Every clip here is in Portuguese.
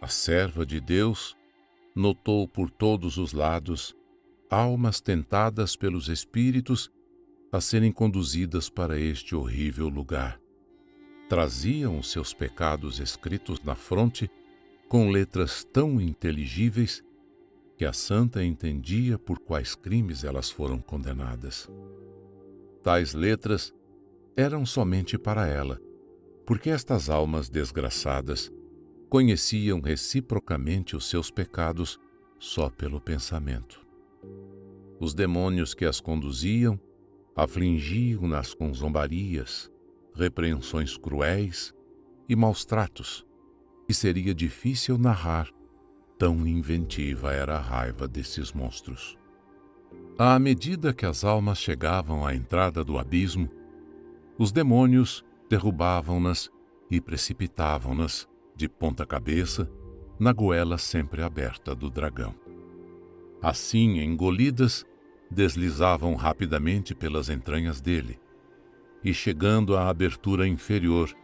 a serva de Deus, notou por todos os lados almas tentadas pelos espíritos a serem conduzidas para este horrível lugar. Traziam os seus pecados escritos na fronte com letras tão inteligíveis que a santa entendia por quais crimes elas foram condenadas. Tais letras eram somente para ela, porque estas almas desgraçadas conheciam reciprocamente os seus pecados só pelo pensamento. Os demônios que as conduziam afligiam-nas com zombarias, repreensões cruéis e maus tratos, e seria difícil narrar, tão inventiva era a raiva desses monstros. À medida que as almas chegavam à entrada do abismo, os demônios derrubavam-nas e precipitavam-nas, de ponta cabeça, na goela sempre aberta do dragão. Assim, engolidas, deslizavam rapidamente pelas entranhas dele, e chegando à abertura inferior,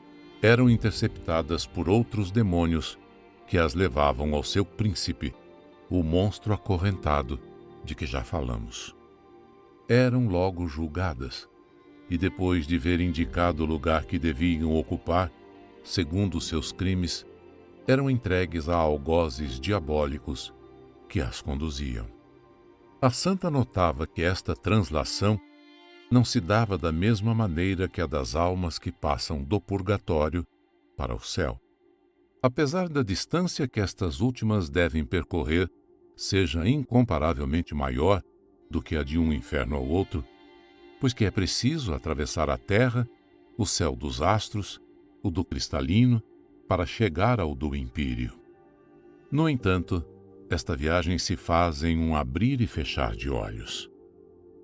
eram interceptadas por outros demônios que as levavam ao seu príncipe, o monstro acorrentado de que já falamos. Eram logo julgadas, e depois de ver indicado o lugar que deviam ocupar, segundo seus crimes, eram entregues a algozes diabólicos que as conduziam. A santa notava que esta translação não se dava da mesma maneira que a das almas que passam do purgatório para o céu. Apesar da distância que estas últimas devem percorrer seja incomparavelmente maior do que a de um inferno ao outro, pois que é preciso atravessar a terra, o céu dos astros, o do cristalino, para chegar ao do império. No entanto, esta viagem se faz em um abrir e fechar de olhos.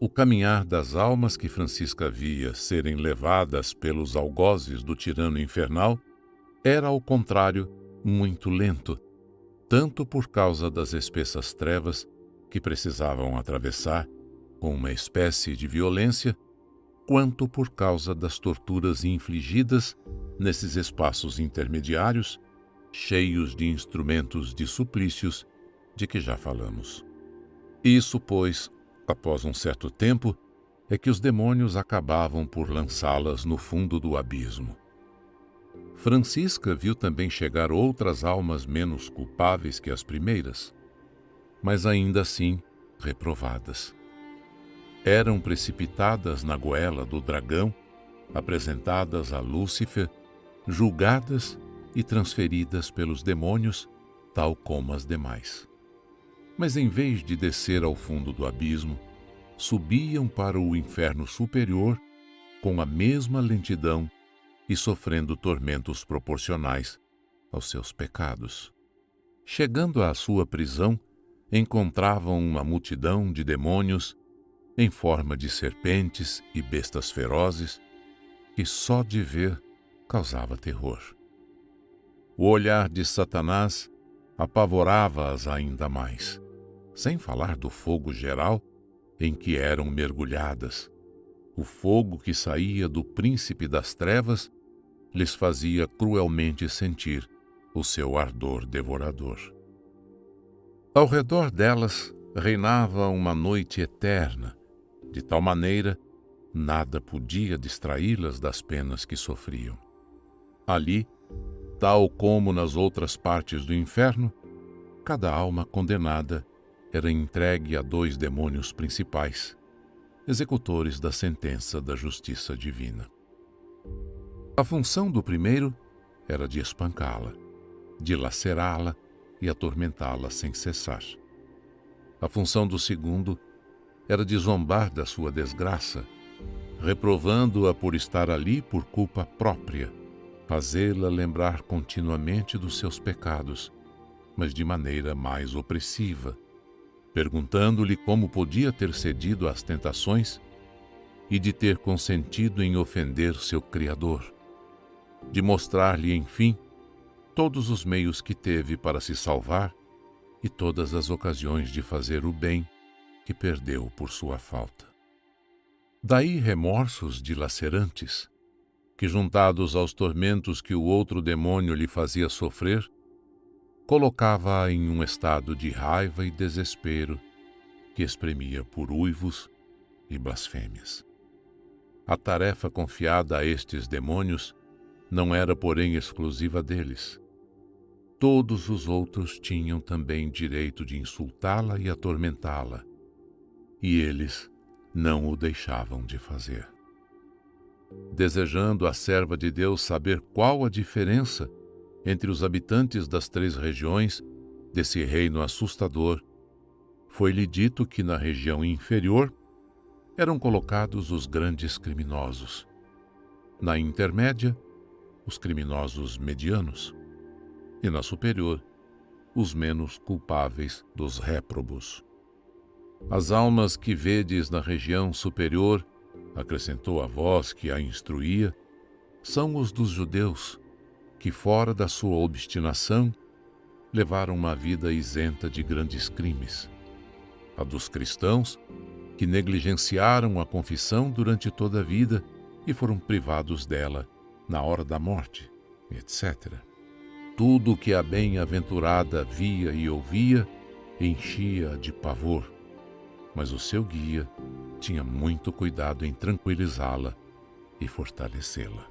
O caminhar das almas que Francisca via serem levadas pelos algozes do tirano infernal era, ao contrário, muito lento, tanto por causa das espessas trevas que precisavam atravessar, com uma espécie de violência, quanto por causa das torturas infligidas nesses espaços intermediários, cheios de instrumentos de suplícios de que já falamos. Isso, pois, após um certo tempo, é que os demônios acabavam por lançá-las no fundo do abismo. Francisca viu também chegar outras almas menos culpáveis que as primeiras, mas ainda assim reprovadas. Eram precipitadas na goela do dragão, apresentadas a Lúcifer, julgadas e transferidas pelos demônios, tal como as demais. Mas em vez de descer ao fundo do abismo, subiam para o inferno superior com a mesma lentidão e sofrendo tormentos proporcionais aos seus pecados. Chegando à sua prisão, encontravam uma multidão de demônios em forma de serpentes e bestas ferozes que só de ver causava terror. O olhar de Satanás apavorava-as ainda mais, sem falar do fogo geral em que eram mergulhadas. O fogo que saía do príncipe das trevas lhes fazia cruelmente sentir o seu ardor devorador. Ao redor delas reinava uma noite eterna, de tal maneira nada podia distraí-las das penas que sofriam. Ali, tal como nas outras partes do inferno, cada alma condenada era entregue a 2 demônios principais, executores da sentença da justiça divina. A função do primeiro era de espancá-la, dilacerá-la e atormentá-la sem cessar. A função do segundo era de zombar da sua desgraça, reprovando-a por estar ali por culpa própria, fazê-la lembrar continuamente dos seus pecados, mas de maneira mais opressiva, perguntando-lhe como podia ter cedido às tentações e de ter consentido em ofender seu Criador, de mostrar-lhe, enfim, todos os meios que teve para se salvar e todas as ocasiões de fazer o bem que perdeu por sua falta. Daí remorsos dilacerantes, que juntados aos tormentos que o outro demônio lhe fazia sofrer, colocava-a em um estado de raiva e desespero que exprimia por uivos e blasfêmias. A tarefa confiada a estes demônios não era, porém, exclusiva deles. Todos os outros tinham também direito de insultá-la e atormentá-la, e eles não o deixavam de fazer. Desejando a serva de Deus saber qual a diferença entre os habitantes das 3 regiões desse reino assustador, foi-lhe dito que na região inferior eram colocados os grandes criminosos, na intermédia, os criminosos medianos, e na superior, os menos culpáveis dos réprobos. As almas que vedes na região superior, acrescentou a voz que a instruía, são os dos judeus, que fora da sua obstinação, levaram uma vida isenta de grandes crimes. A dos cristãos, que negligenciaram a confissão durante toda a vida e foram privados dela na hora da morte, etc. Tudo o que a bem-aventurada via e ouvia enchia-a de pavor, mas o seu guia tinha muito cuidado em tranquilizá-la e fortalecê-la.